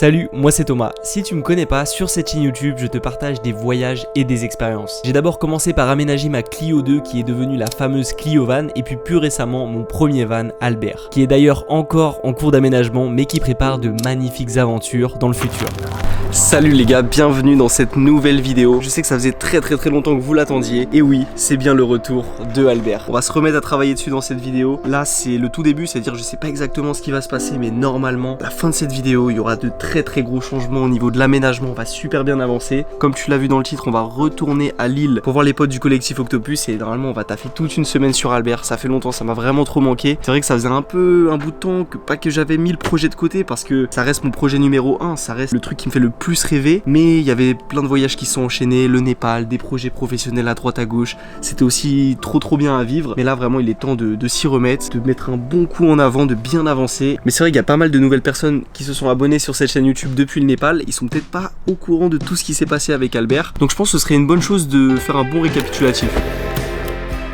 Salut, moi c'est Thomas. Si tu me connais pas, sur cette chaîne YouTube, je te partage des voyages et des expériences. J'ai d'abord commencé par aménager ma Clio 2 qui est devenue la fameuse Clio Van et puis plus récemment mon premier van Albert, qui est d'ailleurs encore en cours d'aménagement mais qui prépare de magnifiques aventures dans le futur. Salut les gars, bienvenue dans cette nouvelle vidéo. Je sais que ça faisait très longtemps que vous l'attendiez. Et oui, c'est bien le retour de Albert. On va se remettre à travailler dessus dans cette vidéo. Là, c'est le tout début, c'est-à-dire je sais pas exactement ce qui va se passer, mais normalement, à la fin de cette vidéo, il y aura de très gros changements au niveau de l'aménagement. On va super bien avancer. Comme tu l'as vu dans le titre, on va retourner à Lille pour voir les potes du collectif Octopus. Et normalement, on va taffer toute une semaine sur Albert. Ça fait longtemps, ça m'a vraiment trop manqué. C'est vrai que ça faisait un bout de temps que j'avais mis le projet de côté parce que ça reste mon projet numéro 1. Ça reste le truc qui me fait le plus rêver, mais il y avait plein de voyages qui sont enchaînés, le Népal, des projets professionnels à droite à gauche, c'était aussi trop bien à vivre, mais là vraiment il est temps de s'y remettre, de mettre un bon coup en avant, de bien avancer. Mais c'est vrai qu'il y a pas mal de nouvelles personnes qui se sont abonnées sur cette chaîne YouTube depuis le Népal, ils sont peut-être pas au courant de tout ce qui s'est passé avec Albert, donc je pense que ce serait une bonne chose de faire un bon récapitulatif.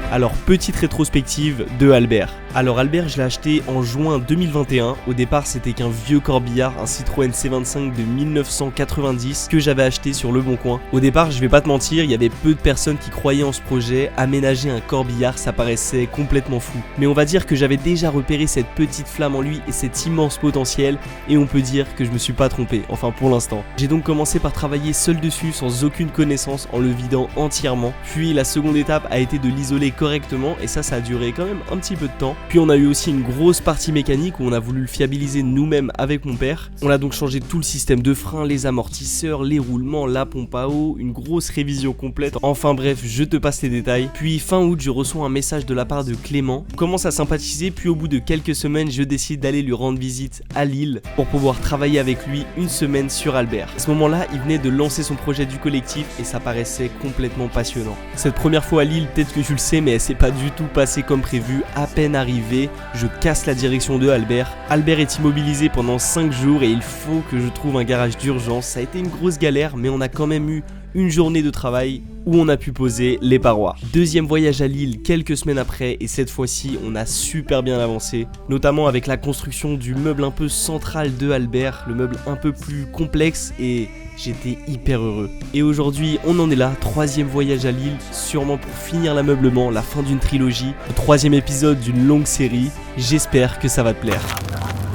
Alors, petite rétrospective de Albert. Alors Albert, je l'ai acheté en juin 2021. Au départ, c'était qu'un vieux corbillard, un Citroën C25 de 1990 que j'avais acheté sur Le Bon Coin. Au départ, je vais pas te mentir, il y avait peu de personnes qui croyaient en ce projet. Aménager un corbillard, ça paraissait complètement fou. Mais on va dire que j'avais déjà repéré cette petite flamme en lui et cet immense potentiel. Et on peut dire que je me suis pas trompé, enfin pour l'instant. J'ai donc commencé par travailler seul dessus, sans aucune connaissance, en le vidant entièrement. Puis la seconde étape a été de l'isoler correctement et ça a duré quand même un petit peu de temps. Puis on a eu aussi une grosse partie mécanique où on a voulu le fiabiliser nous-mêmes avec mon père. On a donc changé tout le système de frein, les amortisseurs, les roulements, la pompe à eau, une grosse révision complète. Enfin bref, je te passe les détails. Puis fin août, je reçois un message de la part de Clément. On commence à sympathiser, puis au bout de quelques semaines, je décide d'aller lui rendre visite à Lille pour pouvoir travailler avec lui une semaine sur Albert. À ce moment-là, il venait de lancer son projet du collectif et ça paraissait complètement passionnant. Cette première fois à Lille, peut-être que tu le sais, mais elle s'est pas du tout passée comme prévu. À peine arrivé, je casse la direction de Albert. Albert est immobilisé pendant 5 jours et il faut que je trouve un garage d'urgence. Ça a été une grosse galère, mais on a quand même eu une journée de travail où on a pu poser les parois. Deuxième voyage à Lille quelques semaines après et cette fois-ci on a super bien avancé, notamment avec la construction du meuble un peu central de Albert, le meuble un peu plus complexe et j'étais hyper heureux. Et aujourd'hui on en est là, troisième voyage à Lille, sûrement pour finir l'ameublement, la fin d'une trilogie, le troisième épisode d'une longue série, j'espère que ça va te plaire.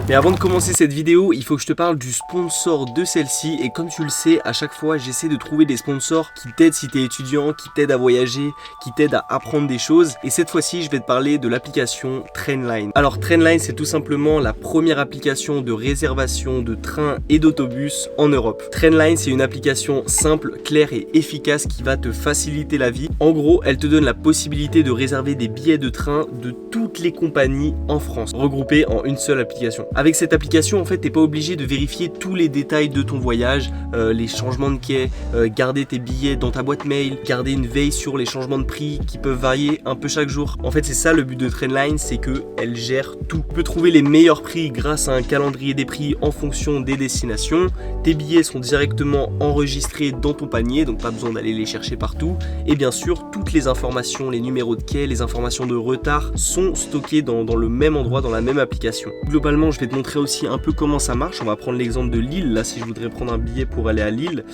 Mais avant de commencer cette vidéo, il faut que je te parle du sponsor de celle-ci et comme tu le sais, à chaque fois j'essaie de trouver des sponsors qui t'aident si t'es étudiant, qui t'aident à voyager, qui t'aident à apprendre des choses et cette fois-ci je vais te parler de l'application Trainline. Alors Trainline c'est tout simplement la première application de réservation de trains et d'autobus en Europe. Trainline c'est une application simple, claire et efficace qui va te faciliter la vie. En gros, elle te donne la possibilité de réserver des billets de train de toutes les compagnies en France, regroupés en une seule application. Avec cette application, en fait, t'es pas obligé de vérifier tous les détails de ton voyage, les changements de quai, garder tes billets dans ta boîte mail, garder une veille sur les changements de prix qui peuvent varier un peu chaque jour. En fait, c'est ça le but de Trainline, c'est que elle gère tout. Tu peux trouver les meilleurs prix grâce à un calendrier des prix en fonction des destinations. Tes billets sont directement enregistrés dans ton panier, donc pas besoin d'aller les chercher partout. Et bien sûr, toutes les informations, les numéros de quai, les informations de retard sont stockées dans le même endroit, dans la même application. Globalement, je vais te montrer aussi un peu comment ça marche. On va prendre l'exemple de Lille. Là, si je voudrais prendre un billet pour aller à Lille,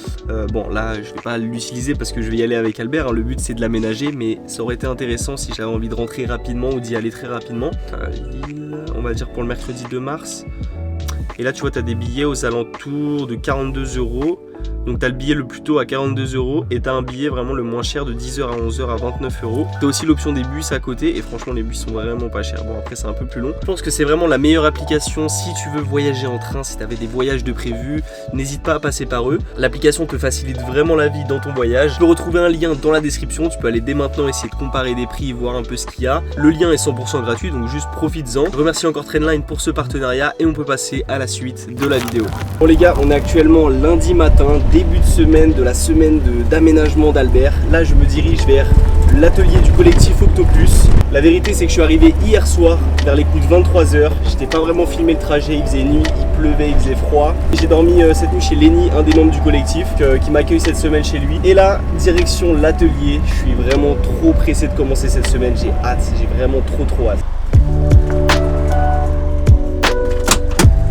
bon là, je vais pas l'utiliser parce que je vais y aller avec Albert. Le but, c'est de l'aménager, mais ça aurait été intéressant si j'avais envie de rentrer rapidement ou d'y aller très rapidement. Lille, on va dire pour le mercredi 2 mars. Et là, tu vois, tu as des billets aux alentours de 42 €. Donc tu as le billet le plus tôt à 42 € et tu as un billet vraiment le moins cher de 10h à 11h à 29 €. Tu as aussi l'option des bus à côté et franchement les bus sont vraiment pas chers. Bon après c'est un peu plus long. Je pense que c'est vraiment la meilleure application si tu veux voyager en train, si tu avais des voyages de prévus, n'hésite pas à passer par eux. L'application te facilite vraiment la vie dans ton voyage. Tu peux retrouver un lien dans la description, tu peux aller dès maintenant essayer de comparer des prix, voir un peu ce qu'il y a. Le lien est 100% gratuit donc juste profites-en. Je remercie encore Trainline pour ce partenariat et on peut passer à la suite de la vidéo. Bon les gars, on est actuellement lundi matin, début de semaine de la semaine d'aménagement d'Albert. Là je me dirige vers l'atelier du collectif Octopus. La vérité c'est que je suis arrivé hier soir vers les coups de 23 h. J'étais pas vraiment filmé le trajet, il faisait nuit, il pleuvait, il faisait froid. J'ai dormi cette nuit chez Lenny, un des membres du collectif qui m'accueille cette semaine chez lui. Et là, direction l'atelier. Je suis vraiment trop pressé de commencer cette semaine, j'ai hâte, j'ai vraiment trop hâte.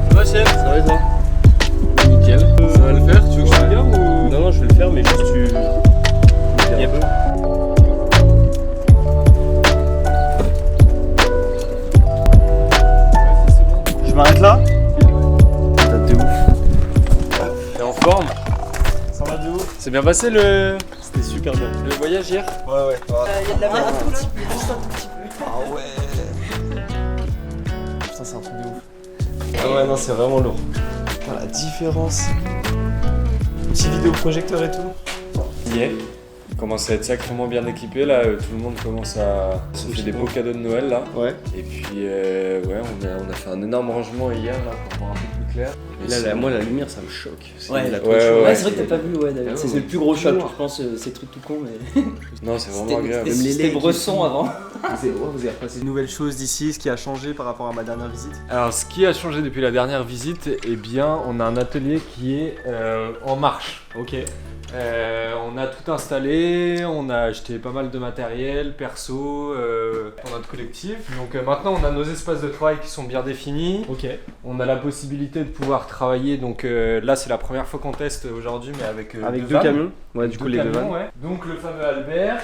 Ça va chef? Ça va et toi? C'est bien passé le super bien. voyage hier? Ouais. Il y a de la merde un tout petit peu, juste un tout petit peu. Ah ouais. Putain, c'est un truc de ouf. Ah ouais, non, c'est vraiment lourd. Putain, la différence. Petit vidéoprojecteur et tout. Yeah. On commence à être sacrément bien équipé là, tout le monde commence à se faire des beaux cadeaux de Noël là. Ouais. Et puis ouais, on a fait un énorme rangement hier là pour voir un peu plus clair. Et là, moi la lumière ça me choque. Ouais, la ouais, c'est vrai que t'as pas vu, ouais, c'est le plus gros choc, je pense, c'est le truc tout con, mais. Non, c'est vraiment agréable. C'était Bresson avant. Vous avez repassé de nouvelles choses d'ici, ce qui a changé par rapport à ma dernière visite. Alors ce qui a changé depuis la dernière visite, eh bien on a un atelier qui est en marche. Ok. On a tout installé, on a acheté pas mal de matériel perso pour notre collectif. Donc maintenant on a nos espaces de travail qui sont bien définis. Ok. On a la possibilité de pouvoir travailler, donc là c'est la première fois qu'on teste aujourd'hui, mais avec deux vannes. camions. Ouais, du coup les deux vannes. Ouais. Donc le fameux Albert.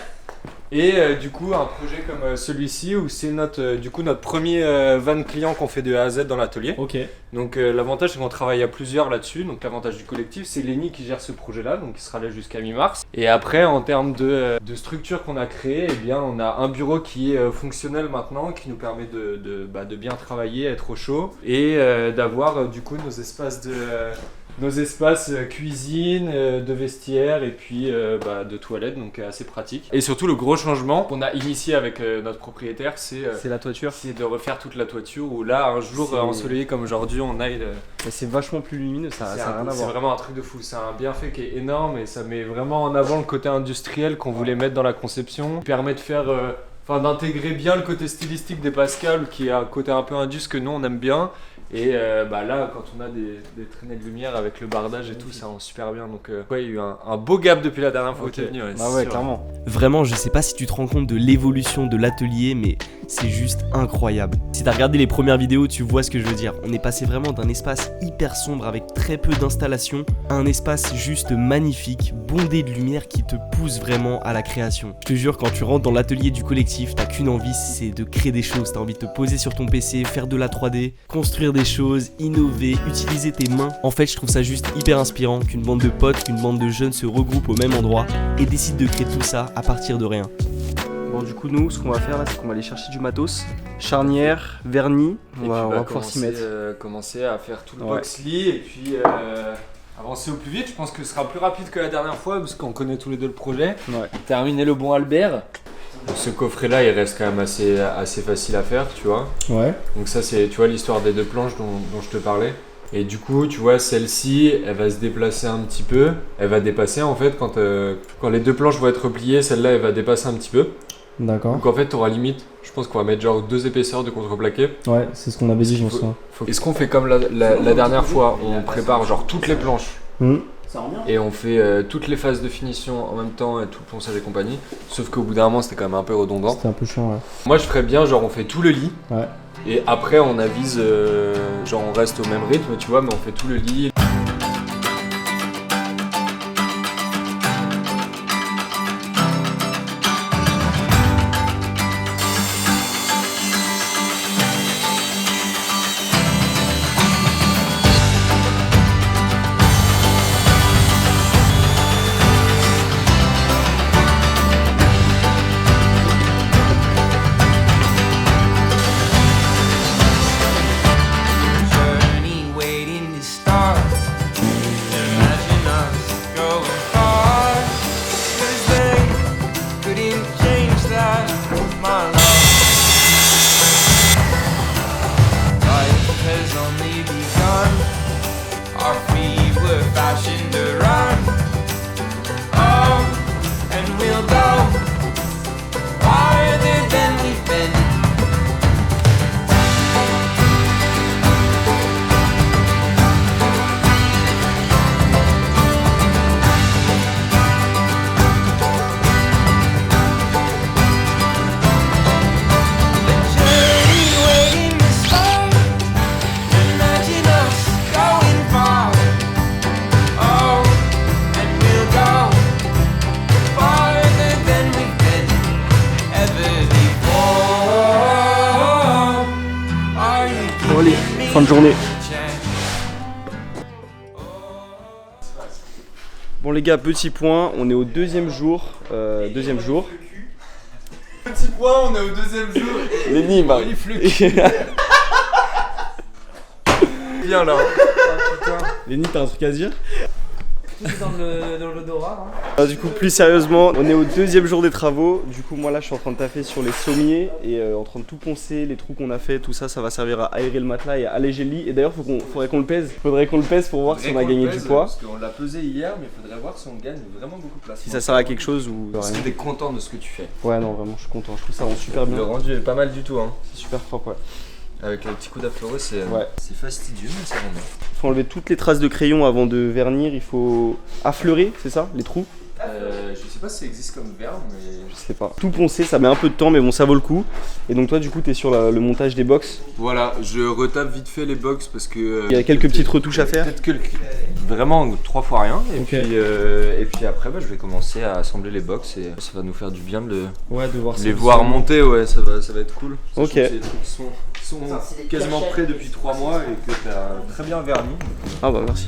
Et du coup un projet comme celui-ci où c'est notre premier van client qu'on fait de A à Z dans l'atelier. Ok. Donc l'avantage c'est qu'on travaille à plusieurs là-dessus, donc l'avantage du collectif c'est Lenny qui gère ce projet-là, donc il sera là jusqu'à mi-mars. Et après en termes de structure qu'on a créée, eh bien on a un bureau qui est fonctionnel maintenant, qui nous permet de bien travailler, être au chaud et d'avoir du coup nos espaces cuisine, de vestiaire et puis de toilette, donc assez pratique. Et surtout le gros changement qu'on a initié avec notre propriétaire, c'est la toiture. c'est de refaire toute la toiture où là un jour ensoleillé comme aujourd'hui on aille. Mais c'est vachement plus lumineux, ça a rien à C'est voir. vraiment un truc de fou, c'est un bienfait qui est énorme et ça met vraiment en avant le côté industriel qu'on voulait mettre dans la conception. Il permet de faire d'intégrer bien le côté stylistique des Pascal qui a un côté un peu indus que nous on aime bien. Et là, quand on a des traînées de lumière avec le bardage et tout, ça rend super bien. Donc, il y a eu un beau gap depuis la dernière fois où tu es venu. Ouais, clairement. Vraiment, je sais pas si tu te rends compte de l'évolution de l'atelier, mais c'est juste incroyable. Si t'as regardé les premières vidéos, tu vois ce que je veux dire. On est passé vraiment d'un espace hyper sombre avec très peu d'installation à un espace juste magnifique, bondé de lumière qui te pousse vraiment à la création. Je te jure, quand tu rentres dans l'atelier du collectif, t'as qu'une envie, c'est de créer des choses. T'as envie de te poser sur ton PC, faire de la 3D, construire des choses, innover, utiliser tes mains. En fait, je trouve ça juste hyper inspirant qu'une bande de potes, qu'une bande de jeunes se regroupent au même endroit et décident de créer tout ça à partir de rien. Bon, du coup, nous, ce qu'on va faire là, c'est qu'on va aller chercher du matos, charnière, vernis. On va pouvoir s'y mettre. Commencer à faire tout le Ouais. box-lit et puis avancer au plus vite. Je pense que ce sera plus rapide que la dernière fois parce qu'on connaît tous les deux le projet. Ouais. Terminer le bon Albert. Ce coffret-là, il reste quand même assez facile à faire, tu vois. Ouais. Donc ça, c'est, tu vois, l'histoire des deux planches dont je te parlais. Et du coup, tu vois, celle-ci, elle va se déplacer un petit peu. Elle va dépasser, en fait, quand les deux planches vont être repliées, celle-là, elle va dépasser un petit peu. D'accord. Donc en fait, tu auras limite, je pense qu'on va mettre genre 2 épaisseurs de contreplaqué. Ouais, c'est ce qu'on avait dit, je pense. Est-ce qu'on fait comme la dernière fois, on prépare genre toutes les planches Ça rend bien. et on fait toutes les phases de finition en même temps et tout le ponçage et compagnie. Sauf qu'au bout d'un moment, c'était quand même un peu redondant. C'était un peu chiant, ouais. Moi, je ferais bien, genre on fait tout le lit. Ouais. Et après, on avise, genre on reste au même rythme, tu vois, mais on fait tout le lit. Bon allez, fin de journée. Bon les gars, petit point, on est au deuxième jour. Petit point, on est au deuxième jour. Lenny, il m'a... Viens là. Lenny, t'as un truc à dire? Dans l'odorat. Du coup, plus sérieusement, on est au deuxième jour des travaux. Du coup, moi là, je suis en train de taffer sur les sommiers et en train de tout poncer, les trous qu'on a fait, tout ça, ça va servir à aérer le matelas et à alléger le lit. Et d'ailleurs, faudrait qu'on le pèse. Faudrait qu'on le pèse pour voir si on a gagné du poids. Parce qu'on l'a pesé hier, mais il faudrait voir si on gagne vraiment beaucoup de place. Si ça sert à quelque chose ou Est-ce rien. que t'es content de ce que tu fais? Ouais, non, vraiment, je suis content. Je trouve ça rend super bien. Le rendu est pas mal du tout, hein. C'est super propre, ouais. Avec le petit coup d'affleureux, c'est Ouais. c'est fastidieux, mais ça rend bien. Il faut enlever toutes les traces de crayon avant de vernir. Il faut affleurer, c'est ça, les trous? Je sais pas si ça existe comme verbe, mais Je sais pas. Tout poncer, ça met un peu de temps, mais bon, ça vaut le coup. Et donc toi, du coup, t'es sur le montage des box. voilà, je retape vite fait les box parce que Il y a quelques petites retouches à faire. peut-être que vraiment 3 fois rien. Et, Ok. puis après, je vais commencer à assembler les box et ça va nous faire du bien de Ouais, de voir les voir monter. Ouais, ça va être cool. Ok. Sachant que c'est des trucs qui sont quasiment prêts depuis 3 mois et que t'as très bien verni. Ah bah merci.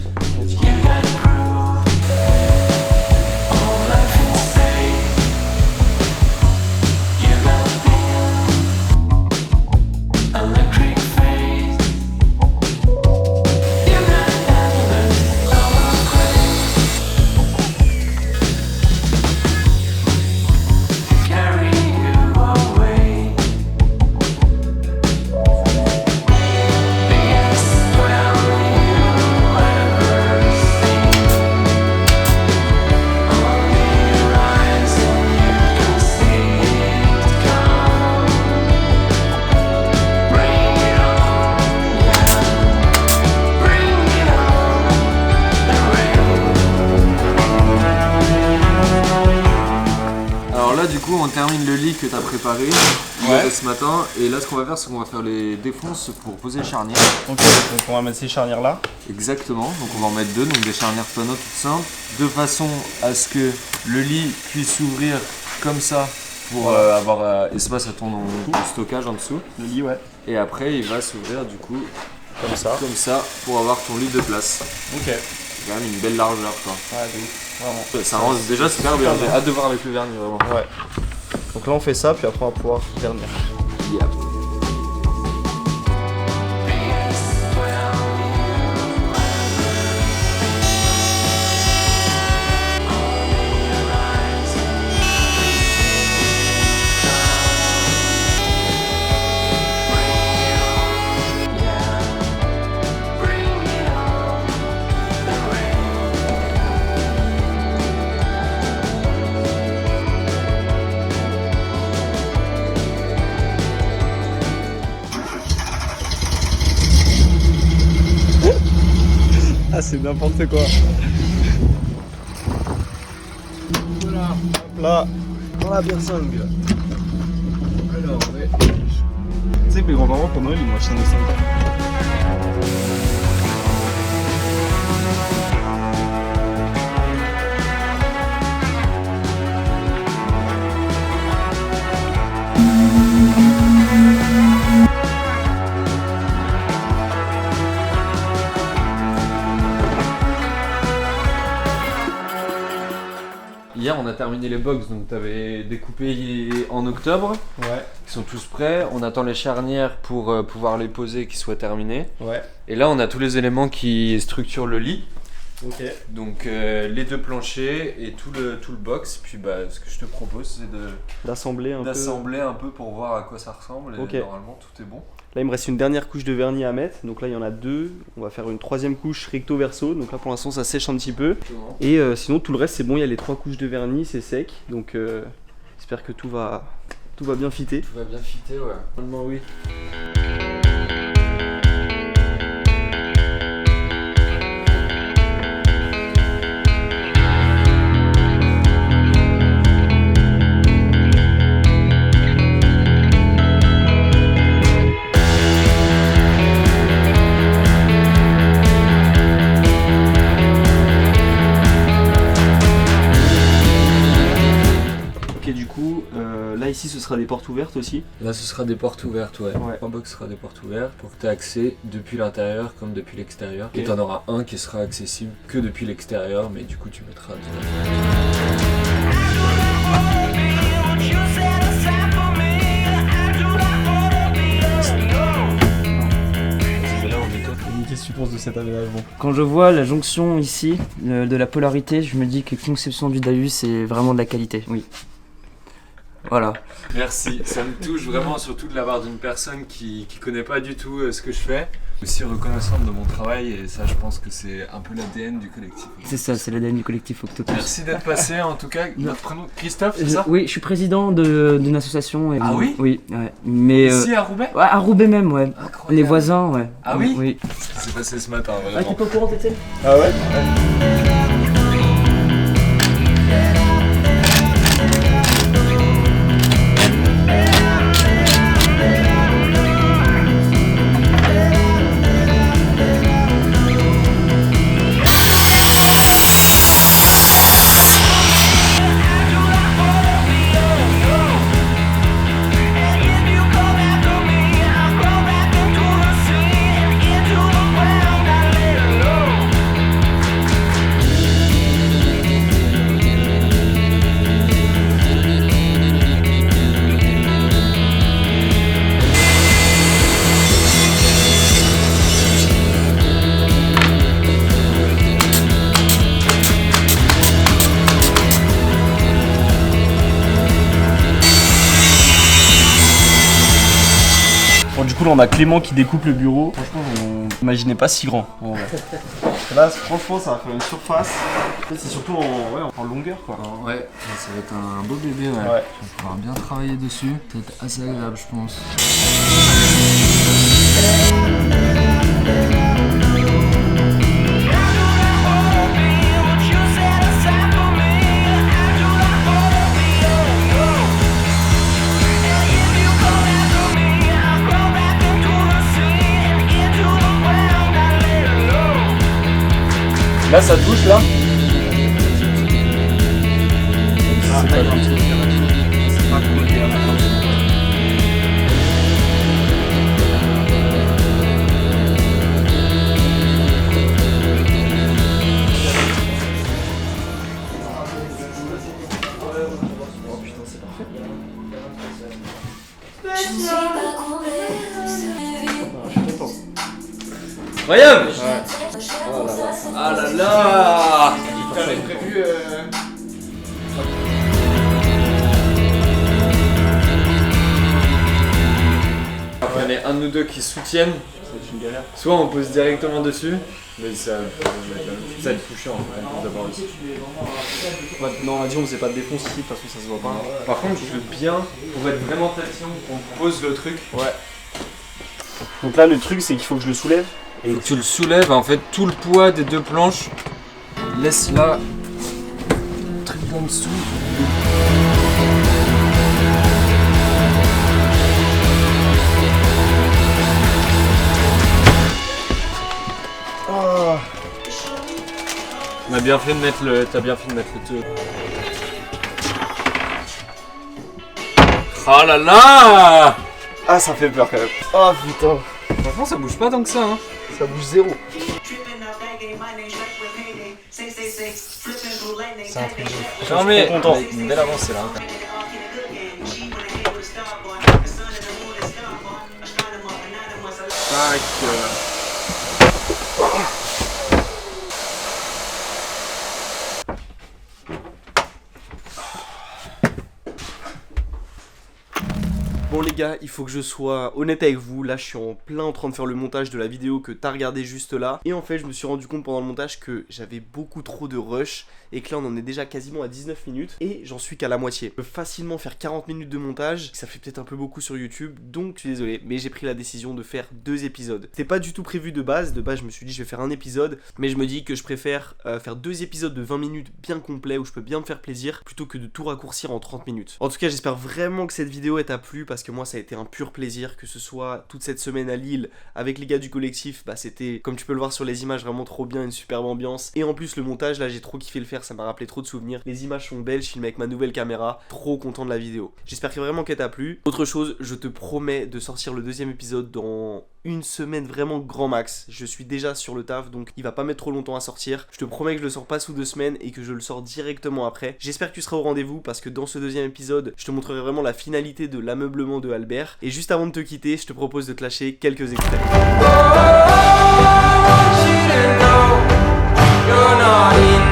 Du coup, on termine le lit que tu as préparé ce matin. Et là, ce qu'on va faire, c'est qu'on va faire les défonces pour poser les charnières. Ok, donc on va mettre ces charnières là. Exactement, donc on va en mettre 2, donc des charnières plano toutes simples, de façon à ce que le lit puisse s'ouvrir comme ça pour avoir espace à ton stockage en dessous. Le lit, ouais. Et après, il va s'ouvrir du coup Comme ça. pour avoir ton lit de place. Ok. C'est quand même une belle largeur, quoi. Ouais, de ouf. Vraiment. Ça rend déjà super bien. J'ai hâte de voir avec le vernis, vraiment. Ouais. Donc là, on fait ça, puis après, on va pouvoir vernir. Yeah. Ah, c'est n'importe quoi. Voilà. Hop là. Dans la personne, gars. Alors, ouais. Tu sais que mes grands-parents, pour Noël, ils m'ont acheté un dessin. Hier, on a terminé les box, donc tu avais découpé en octobre. Ouais. Ils sont tous prêts. On attend les charnières pour pouvoir les poser, qui soient terminées. Ouais. Et là, on a tous les éléments qui structurent le lit. Ok. Donc les 2 planchers et tout le box. Puis ce que je te propose, c'est D'assembler un peu. d'assembler un peu pour voir à quoi ça ressemble. Et Ok. normalement, tout est bon. Là, il me reste une dernière couche de vernis à mettre. Donc là, il y en a 2. On va faire une 3e couche recto-verso. Donc là, pour l'instant, ça sèche un petit peu. Et sinon, tout le reste, c'est bon. Il y a les 3 couches de vernis, c'est sec. Donc j'espère que tout va bien fitter. Tout va bien fitter, ouais. Normalement, oui. Ok, du coup, là ici ce sera des portes ouvertes aussi. Là ce sera des portes ouvertes, ouais. 3 box sera des portes ouvertes pour que tu aies accès depuis l'intérieur comme depuis l'extérieur. Et t'en auras un qui sera accessible que depuis l'extérieur, mais du coup tu mettras Qu'est-ce que tu penses de cet aménagement? Quand je vois la jonction ici de la polarité, je me dis que conception du Dahus c'est vraiment de la qualité. Oui. Voilà. Merci, ça me touche vraiment, surtout de la part d'une personne qui connaît pas du tout ce que je fais. Aussi reconnaissante de mon travail, et ça je pense que c'est un peu l'ADN du collectif. C'est ça, c'est l'ADN du collectif Octopus. Merci d'être passé en tout cas. Votre prénom Christophe, c'est ça? Oui, je suis président d'une association. Et ah oui? Oui, ouais. Mais, ici à Roubaix? Ouais, à Roubaix même, ouais. Incroyable. Les voisins, ouais. Ah oui? Oui. Ce qui s'est passé ce matin, vraiment. Ah, t'es pas au courant, Étienne? Ah ouais? Bon, du coup là on a Clément qui découpe le bureau. Franchement on n'imaginait pas si grand en vrai. Là franchement ça va faire une surface. C'est surtout en longueur quoi. Ouais, ça va être un beau bébé, ouais. On va pouvoir bien travailler dessus. Ça va être assez agréable je pense. Là ça touche là. Incroyable! Ah là là! T'avais prévu Il y en a un de nous deux qui soutiennent. C'est une galère. Soit on pose directement dessus, mais ça va être plus chiant d'abord ici. Non on a dit on faisait pas de défonce ici, de toute façon ça se voit pas. Par contre je veux bien, pour être vraiment tension, qu'on pose le truc. Ouais. Donc là le truc c'est qu'il faut que je le soulève. Et tu le soulèves, en fait tout le poids des deux planches, laisse là, truc en dessous. Oh. On a bien fait de mettre le. T'as bien fait de mettre le tout. Oh là là! Ah ça fait peur quand même. Oh putain. Franchement ça bouge pas tant que ça hein. Ça bouge zéro. C'est un truc de fou. Non mais content. Une belle avancée là. Bon les gars, il faut que je sois honnête avec vous, là je suis en train de faire le montage de la vidéo que t'as regardé juste là. Et en fait je me suis rendu compte pendant le montage que j'avais beaucoup trop de rush et que là on en est déjà quasiment à 19 minutes et j'en suis qu'à la moitié. Je peux facilement faire 40 minutes de montage, ça fait peut-être un peu beaucoup sur YouTube, donc je suis désolé, mais j'ai pris la décision de faire 2 épisodes. C'était pas du tout prévu de base je me suis dit je vais faire un épisode, mais je me dis que je préfère faire 2 épisodes de 20 minutes bien complets où je peux bien me faire plaisir plutôt que de tout raccourcir en 30 minutes. En tout cas j'espère vraiment que cette vidéo t'a plu parce que moi ça a été un pur plaisir, que ce soit toute cette semaine à Lille avec les gars du collectif, bah c'était, comme tu peux le voir sur les images, vraiment trop bien, une superbe ambiance. Et en plus le montage, là j'ai trop kiffé le faire, ça m'a rappelé trop de souvenirs. Les images sont belles, je filme avec ma nouvelle caméra, trop content de la vidéo. J'espère vraiment qu'elle t'a plu. Autre chose, je te promets de sortir le deuxième épisode dans une semaine vraiment grand max. Je suis déjà sur le taf, donc il va pas mettre trop longtemps à sortir. Je te promets que je le sors pas sous 2 semaines et que je le sors directement après. J'espère que tu seras au rendez-vous parce que dans ce deuxième épisode, je te montrerai vraiment la finalité de l'ameublement de Albert. Et juste avant de te quitter, je te propose de te lâcher quelques extraits. You're not in